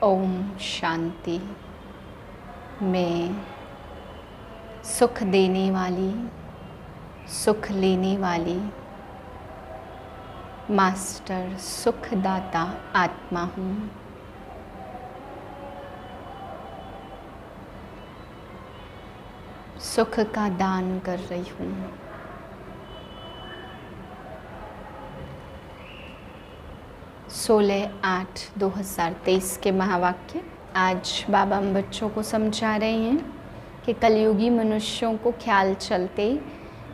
ओम शांति। मैं सुख देने वाली, सुख लेने वाली मास्टर सुखदाता आत्मा हूँ। सुख का दान कर रही हूँ। सोलह 8/2023 के महावाक्य। आज बाबा हम बच्चों को समझा रहे हैं कि कलयुगी मनुष्यों को ख्याल चलते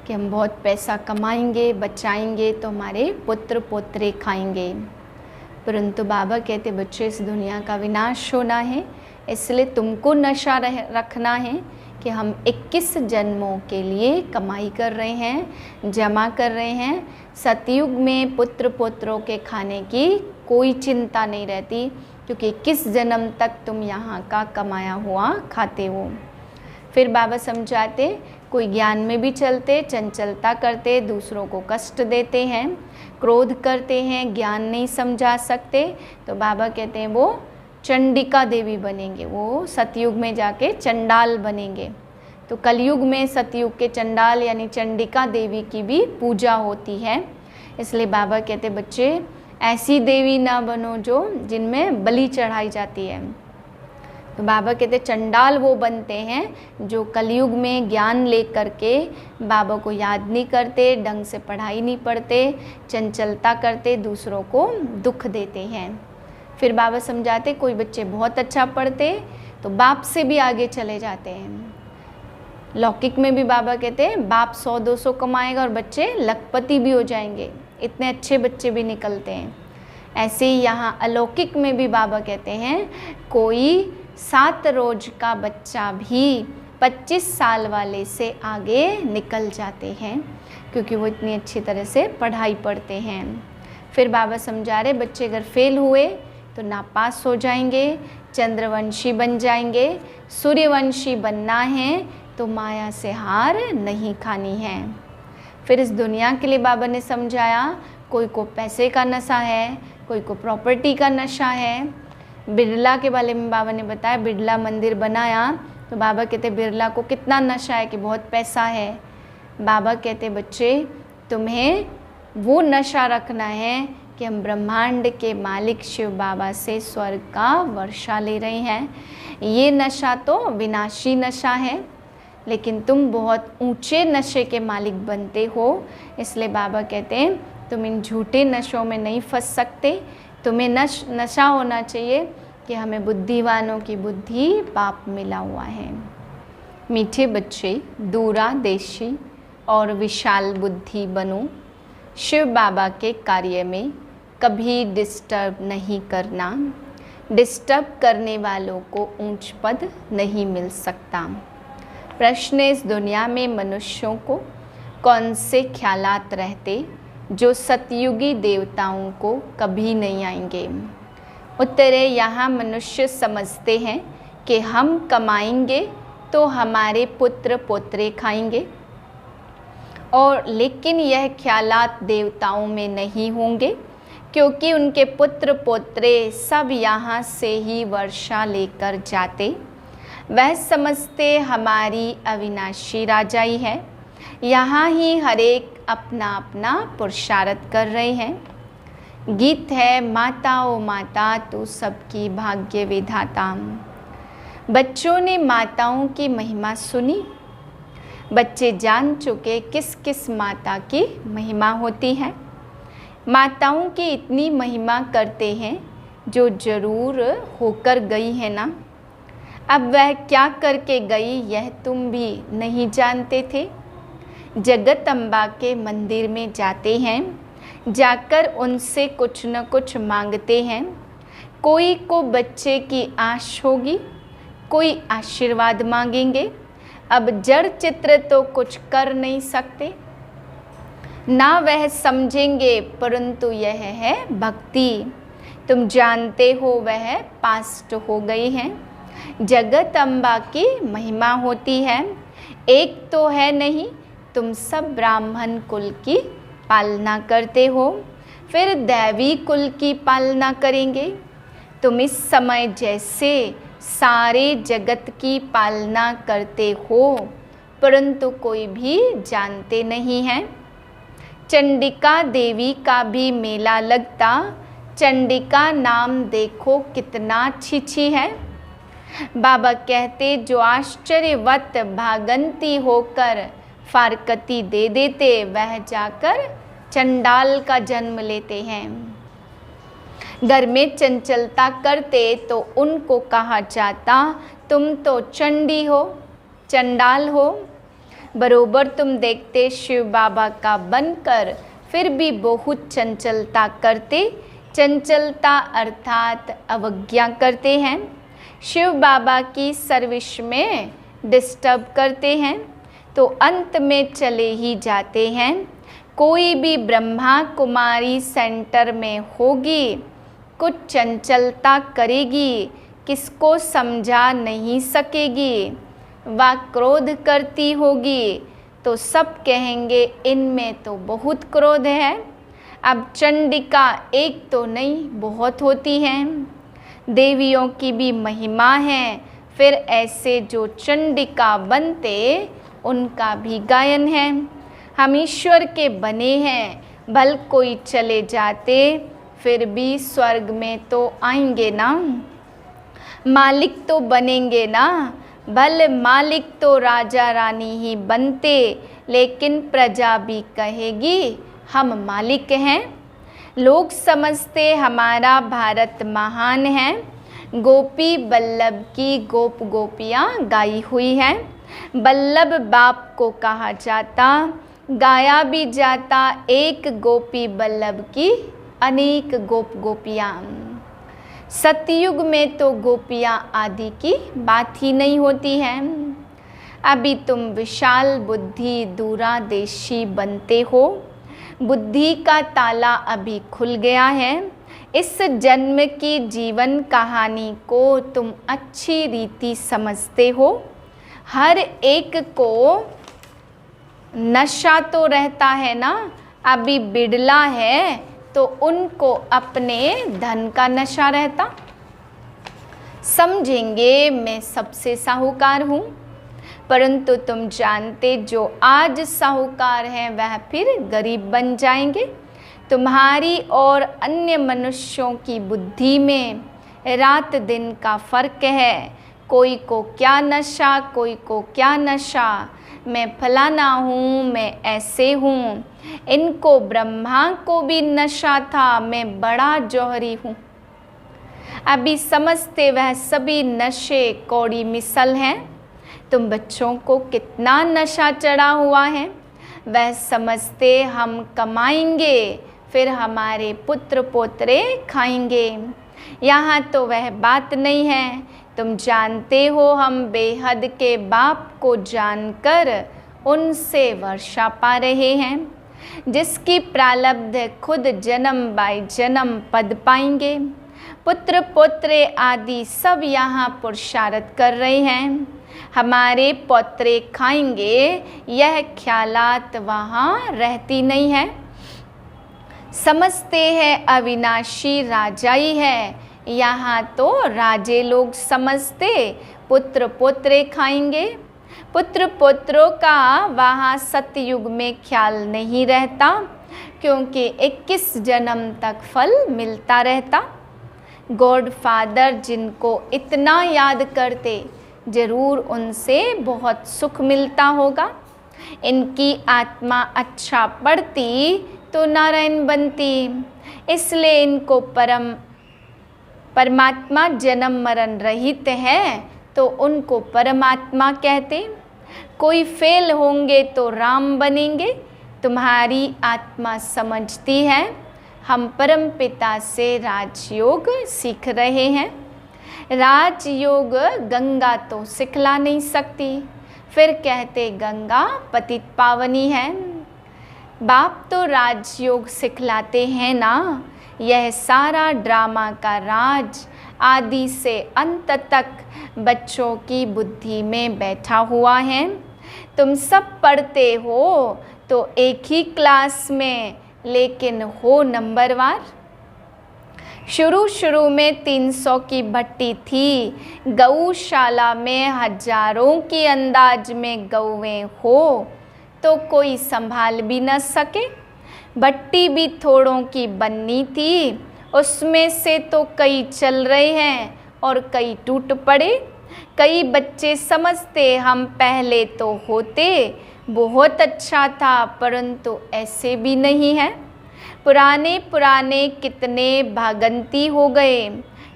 कि हम बहुत पैसा कमाएंगे, बचाएंगे तो हमारे पुत्र पोत्रे खाएंगे, परंतु बाबा कहते बच्चे इस दुनिया का विनाश होना है, इसलिए तुमको नशा रखना है कि हम 21 जन्मों के लिए कमाई कर रहे हैं, जमा कर रहे हैं। सतयुग में पुत्र पोत्रों के खाने की कोई चिंता नहीं रहती, क्योंकि 21 जन्म तक तुम यहाँ का कमाया हुआ खाते हो। फिर बाबा समझाते कोई ज्ञान में भी चलते, चंचलता करते, दूसरों को कष्ट देते हैं, क्रोध करते हैं, ज्ञान नहीं समझा सकते, तो बाबा कहते हैं वो चंडिका देवी बनेंगे, वो सतयुग में जाके चंडाल बनेंगे। तो कलयुग में सतयुग के चंडाल यानी चंडिका देवी की भी पूजा होती है। इसलिए बाबा कहते बच्चे ऐसी देवी ना बनो जो जिनमें बलि चढ़ाई जाती है। तो बाबा कहते चंडाल वो बनते हैं जो कलयुग में ज्ञान ले करके बाबा को याद नहीं करते, ढंग से पढ़ाई नहीं पढ़ते, चंचलता करते, दूसरों को दुख देते हैं। फिर बाबा समझाते कोई बच्चे बहुत अच्छा पढ़ते तो बाप से भी आगे चले जाते हैं। लौकिक में भी बाबा कहते हैं बाप 100-200 कमाएगा और बच्चे लखपति भी हो जाएंगे, इतने अच्छे बच्चे भी निकलते हैं। ऐसे ही यहाँ अलौकिक में भी बाबा कहते हैं कोई 7 रोज का बच्चा भी 25 साल वाले से आगे निकल जाते हैं, क्योंकि वो इतनी अच्छी तरह से पढ़ाई पढ़ते हैं। फिर बाबा समझा रहे बच्चे अगर फेल हुए तो नापास हो जाएंगे, चंद्रवंशी बन जाएंगे, सूर्यवंशी बनना है तो माया से हार नहीं खानी है। फिर इस दुनिया के लिए बाबा ने समझाया कोई को पैसे का नशा है, कोई को प्रॉपर्टी का नशा है। बिरला के बारे में बाबा ने बताया, बिरला मंदिर बनाया तो बाबा कहते बिरला को कितना नशा है कि बहुत पैसा है। बाबा कहते बच्चे तुम्हें वो नशा रखना है कि हम ब्रह्मांड के मालिक शिव बाबा से स्वर्ग का वर्षा ले रहे हैं। ये नशा तो विनाशी नशा है, लेकिन तुम बहुत ऊंचे नशे के मालिक बनते हो। इसलिए बाबा कहते हैं तुम इन झूठे नशों में नहीं फंस सकते। तुम्हें नशा होना चाहिए कि हमें बुद्धिवानों की बुद्धि पाप मिला हुआ है। मीठे बच्चे दूरदर्शी और विशाल बुद्धि बनो। शिव बाबा के कार्य में कभी डिस्टर्ब नहीं करना। डिस्टर्ब करने वालों को ऊंच पद नहीं मिल सकता। प्रश्न इस दुनिया में मनुष्यों को कौन से ख्यालात रहते जो सतयुगी देवताओं को कभी नहीं आएंगे। उत्तर है यहाँ मनुष्य समझते हैं कि हम कमाएंगे तो हमारे पुत्र पोत्रे खाएंगे, और लेकिन यह ख्यालात देवताओं में नहीं होंगे, क्योंकि उनके पुत्र पोत्रे सब यहाँ से ही वर्षा लेकर जाते। वह समझते हमारी अविनाशी राजाई है, यहाँ ही हर एक अपना अपना पुरुषार्थ कर रहे हैं। गीत है माता ओ माता तू सबकी भाग्य विधाता। बच्चों ने माताओं की महिमा सुनी। बच्चे जान चुके किस किस माता की महिमा होती है। माताओं की इतनी महिमा करते हैं जो जरूर होकर गई है ना। अब वह क्या करके गई यह तुम भी नहीं जानते थे। जगत अम्बा के मंदिर में जाते हैं, जाकर उनसे कुछ न कुछ मांगते हैं। कोई को बच्चे की आश होगी, कोई आशीर्वाद मांगेंगे। अब जड़ चित्र तो कुछ कर नहीं सकते, ना वह समझेंगे, परंतु यह है भक्ति। तुम जानते हो वह पास्ट हो गई हैं। जगत अम्बा की महिमा होती है, एक तो है नहीं, तुम सब ब्राह्मण कुल की पालना करते हो, फिर दैवी कुल की पालना करेंगे। तुम इस समय जैसे सारे जगत की पालना करते हो, परंतु कोई भी जानते नहीं है। चंडिका देवी का भी मेला लगता, चंडिका नाम देखो कितना छिछी है। बाबा कहते जो आश्चर्यवत भागंती होकर फारकती दे देते, वह जाकर चंडाल का जन्म लेते हैं। घर में चंचलता करते तो उनको कहा जाता तुम तो चंडी हो, चंडाल हो। बरोबर तुम देखते शिव बाबा का बनकर फिर भी बहुत चंचलता करते, चंचलता अर्थात अवज्ञा करते हैं। शिव बाबा की सर्विस में डिस्टर्ब करते हैं तो अंत में चले ही जाते हैं। कोई भी ब्रह्मा कुमारी सेंटर में होगी, कुछ चंचलता करेगी, किसको समझा नहीं सकेगी, वह क्रोध करती होगी तो सब कहेंगे इनमें तो बहुत क्रोध है। अब चंडिका एक तो नहीं बहुत होती हैं, देवियों की भी महिमा है। फिर ऐसे जो चंडिका बनते उनका भी गायन है। हम ईश्वर के बने हैं, भल कोई चले जाते फिर भी स्वर्ग में तो आएंगे ना, मालिक तो बनेंगे ना। भल मालिक तो राजा रानी ही बनते, लेकिन प्रजा भी कहेगी हम मालिक हैं। लोग समझते हमारा भारत महान है, गोपी बल्लभ की गोप गोपियाँ गाई हुई हैं। बल्लभ बाप को कहा जाता, गाया भी जाता एक गोपी बल्लभ की अनेक गोप गोपियाँ। सतयुग में तो गोपियाँ आदि की बात ही नहीं होती है। अभी तुम विशाल बुद्धि दूरादेशी बनते हो, बुद्धि का ताला अभी खुल गया है। इस जन्म की जीवन कहानी को तुम अच्छी रीति समझते हो। हर एक को नशा तो रहता है ना, अभी बिड़ला है तो उनको अपने धन का नशा रहता। समझेंगे मैं सबसे साहूकार हूँ, परंतु तुम जानते जो आज साहूकार हैं वह फिर गरीब बन जाएंगे। तुम्हारी और अन्य मनुष्यों की बुद्धि में रात दिन का फर्क है। कोई को क्या नशा, कोई को क्या नशा, मैं फलाना हूँ, मैं ऐसे हूँ। इनको ब्रह्मा को भी नशा था, मैं बड़ा जौहरी हूँ। अभी समझते वह सभी नशे कौड़ी मिसल हैं। तुम बच्चों को कितना नशा चढ़ा हुआ है, वह समझते हम कमाएंगे फिर हमारे पुत्र पोतरे खाएंगे। यहाँ तो वह बात नहीं है। तुम जानते हो हम बेहद के बाप को जानकर उनसे वर्षा पा रहे हैं, जिसकी प्रारब्ध खुद जन्म बाय जन्म पद पाएंगे। पुत्र पोत्रे आदि सब यहाँ पुरुषार्थ कर रहे हैं, हमारे पोत्रे खाएंगे, यह ख्यालात वहाँ रहती नहीं है। समझते हैं अविनाशी राजा ही है, यहाँ तो राजे लोग समझते पुत्र पोत्रे खाएंगे। पुत्र पोत्रों का वहाँ सतयुग में ख्याल नहीं रहता, क्योंकि 21 जन्म तक फल मिलता रहता। गॉड फादर जिनको इतना याद करते, जरूर उनसे बहुत सुख मिलता होगा। इनकी आत्मा अच्छा पढ़ती तो नारायण बनती, इसलिए इनको परमात्मा जन्म मरण रहित है तो उनको परमात्मा कहते। कोई फेल होंगे तो राम बनेंगे। तुम्हारी आत्मा समझती है हम परम पिता से राजयोग सीख रहे हैं। राजयोग गंगा तो सिखला नहीं सकती, फिर कहते गंगा पतित पावनी है। बाप तो राजयोग सिखलाते हैं ना। यह सारा ड्रामा का राज आदि से अंत तक बच्चों की बुद्धि में बैठा हुआ है। तुम सब पढ़ते हो तो एक ही क्लास में, लेकिन हो नंबरवार। शुरू शुरू में 300 की भट्टी थी, गौशाला में हजारों की अंदाज में गौवें हो तो कोई संभाल भी न सके। भट्टी भी थोड़ों की बननी थी, उसमें से तो कई चल रहे हैं और कई टूट पड़े। कई बच्चे समझते हम पहले तो होते, बहुत अच्छा था, परंतु ऐसे भी नहीं है। पुराने पुराने कितने भागंती हो गए,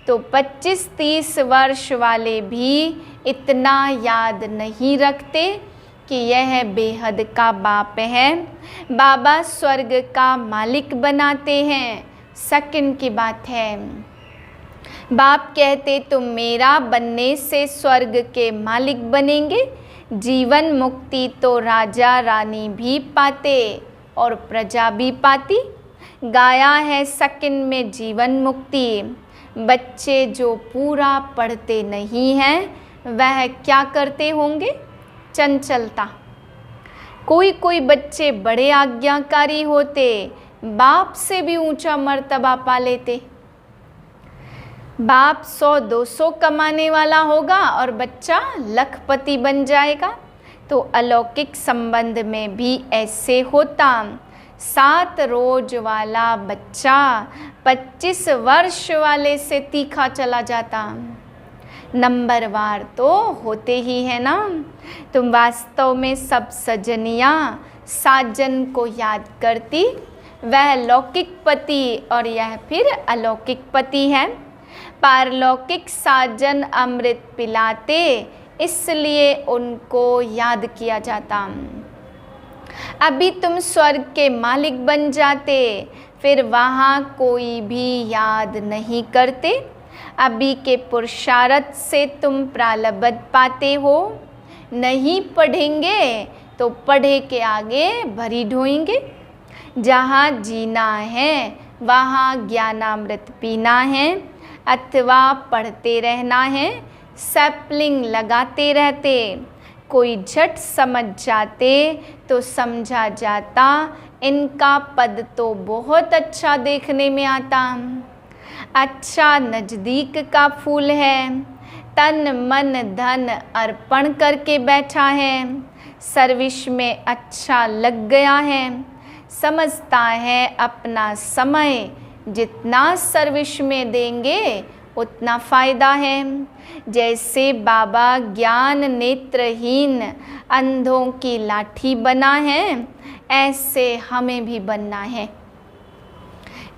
तो 25-30 वर्ष वाले भी इतना याद नहीं रखते कि यह बेहद का बाप है। बाबा स्वर्ग का मालिक बनाते हैं, सेकंड की बात है। बाप कहते तुम मेरा बनने से स्वर्ग के मालिक बनेंगे। जीवन मुक्ति तो राजा रानी भी पाते और प्रजा भी पाती। गाया है सेकंड में जीवन मुक्ति। बच्चे जो पूरा पढ़ते नहीं हैं वह क्या करते होंगे? चंचलता। कोई कोई बच्चे बड़े आज्ञाकारी होते, बाप से भी ऊंचा मर्तबा पा लेते। बाप 100-200 कमाने वाला होगा और बच्चा लखपति बन जाएगा। तो अलौकिक संबंध में भी ऐसे होता। 7 रोज वाला बच्चा 25 वर्ष वाले से तीखा चला जाता। नंबरवार तो होते ही है ना। तुम वास्तव में सब सजनियाँ साजन को याद करती, वह लौकिक पति और यह फिर अलौकिक पति है। पारलौकिक साजन अमृत पिलाते, इसलिए उनको याद किया जाता। अभी तुम स्वर्ग के मालिक बन जाते, फिर वहाँ कोई भी याद नहीं करते। अभी के पुरुषार्थ से तुम प्रारब्ध पाते हो। नहीं पढ़ेंगे तो पढ़े के आगे भरी ढोएंगे। जहाँ जीना है वहाँ ज्ञानामृत पीना है, अथवा पढ़ते रहना है। सैपलिंग लगाते रहते, कोई झट समझ जाते तो समझा जाता इनका पद तो बहुत अच्छा देखने में आता। अच्छा नज़दीक का फूल है, तन मन धन अर्पण करके बैठा है, सर्विस में अच्छा लग गया है, समझता है अपना समय जितना सर्विस में देंगे उतना फ़ायदा है। जैसे बाबा ज्ञान नेत्रहीन अंधों की लाठी बना है, ऐसे हमें भी बनना है।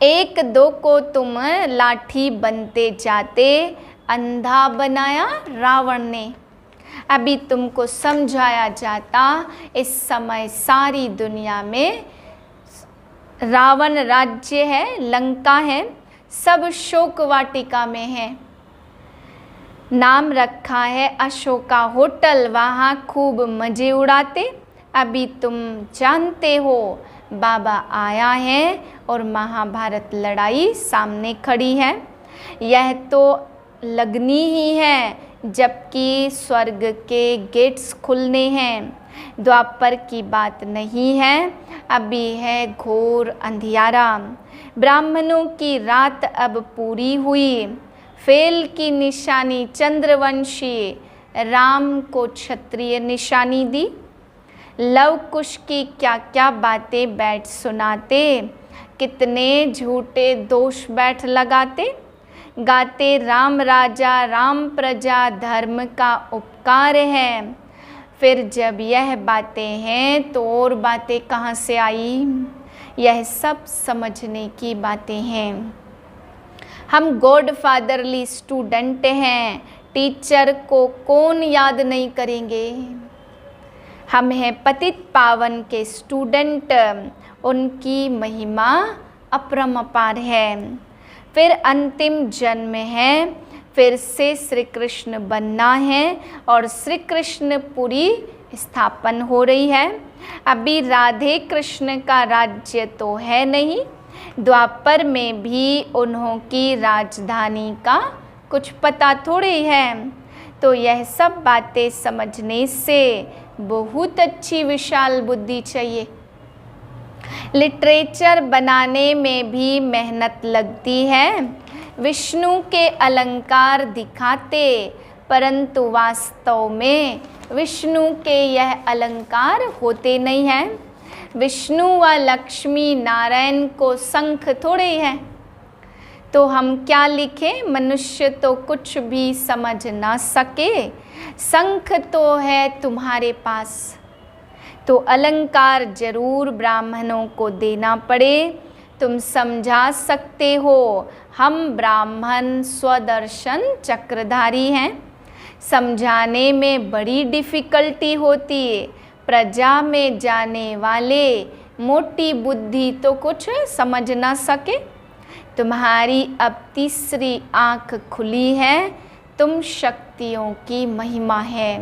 1-2 को तुम लाठी बनते जाते, अंधा बनाया रावण ने। अभी तुमको समझाया जाता इस समय सारी दुनिया में रावण राज्य है, लंका है, सब शोक वाटिका में है। नाम रखा है अशोका होटल, वहाँ खूब मज़े उड़ाते। अभी तुम जानते हो बाबा आया है और महाभारत लड़ाई सामने खड़ी है। यह तो लगनी ही है, जबकि स्वर्ग के गेट्स खुलने हैं। द्वापर की बात नहीं है, अभी है घोर अंधियारा। ब्राह्मणों की रात अब पूरी हुई। फेल की निशानी चंद्रवंशी, राम को क्षत्रिय निशानी दी। लव कुश की क्या क्या बातें बैठ सुनाते, कितने झूठे दोष बैठ लगाते। गाते राम राजा राम प्रजा धर्म का उपकार है। फिर जब यह बातें हैं तो और बातें कहाँ से आई? यह सब समझने की बातें हैं। हम गॉड फादरली स्टूडेंट हैं, टीचर को कौन याद नहीं करेंगे। हम हैं पतित पावन के स्टूडेंट, उनकी महिमा अपरंपार है। फिर अंतिम जन्म है, फिर से श्री कृष्ण बनना है और श्री कृष्ण पुरी स्थापन हो रही है। अभी राधे कृष्ण का राज्य तो है नहीं, द्वापर में भी उन्हों की राजधानी का कुछ पता थोड़े है। तो यह सब बातें समझने से बहुत अच्छी विशाल बुद्धि चाहिए। लिटरेचर बनाने में भी मेहनत लगती है। विष्णु के अलंकार दिखाते, परंतु वास्तव में विष्णु के यह अलंकार होते नहीं हैं। विष्णु व लक्ष्मी नारायण को शंख थोड़े ही है। तो हम क्या लिखें? मनुष्य तो कुछ भी समझ ना सके, शंख तो है तुम्हारे पास। तो अलंकार जरूर ब्राह्मणों को देना पड़े। तुम समझा सकते हो, हम ब्राह्मण स्वदर्शन चक्रधारी हैं। समझाने में बड़ी डिफ़िकल्टी होती है। प्रजा में जाने वाले मोटी बुद्धि तो कुछ समझ ना सके। तुम्हारी अब तीसरी आँख खुली है, तुम शक्तियों की महिमा है।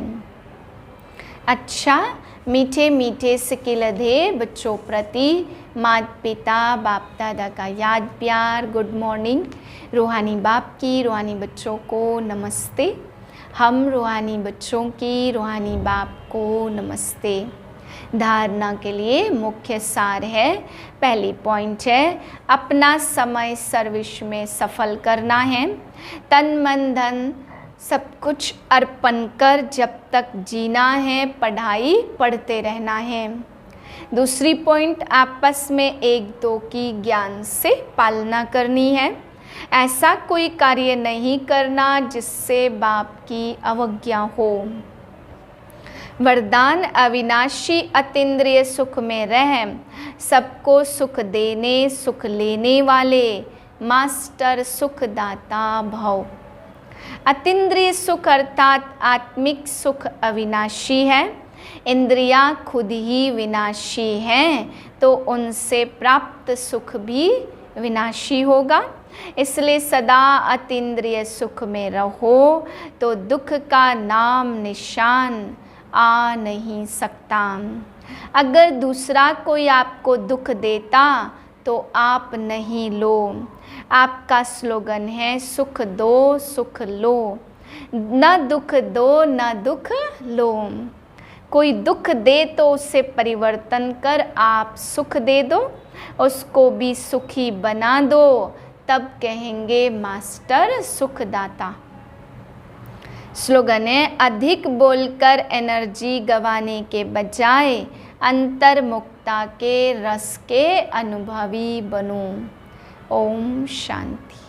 अच्छा, मीठे मीठे सिकिलधे बच्चों प्रति माता पिता बाप दादा का याद प्यार गुड मॉर्निंग। रूहानी बाप की रूहानी बच्चों को नमस्ते। हम रूहानी बच्चों की रूहानी बाप को नमस्ते। धारणा के लिए मुख्य सार है, पहली पॉइंट है अपना समय सर्विस में सफल करना है। तन मन धन सब कुछ अर्पण कर जब तक जीना है, पढ़ाई पढ़ते रहना है। दूसरी पॉइंट, आपस में एक दो की ज्ञान से पालना करनी है। ऐसा कोई कार्य नहीं करना जिससे बाप की अवज्ञा हो। वरदान अविनाशी अतीन्द्रिय सुख में रह, सबको सुख देने सुख लेने वाले मास्टर सुखदाता भव। अतीन्द्रिय सुख अर्थात आत्मिक सुख अविनाशी है। इंद्रियां खुद ही विनाशी हैं, तो उनसे प्राप्त सुख भी विनाशी होगा। इसलिए सदा अतीन्द्रिय सुख में रहो तो दुख का नाम निशान आ नहीं सकता। अगर दूसरा कोई आपको दुख देता तो आप नहीं लो। आपका स्लोगन है सुख दो सुख लो, न दुख दो न दुख लो। कोई दुख दे तो उससे परिवर्तन कर आप सुख दे दो, उसको भी सुखी बना दो, तब कहेंगे मास्टर सुखदाता। स्लोगन है अधिक बोलकर एनर्जी गंवाने के बजाय अंतर्मुक्ता के रस के अनुभवी बनो। ओम शांति।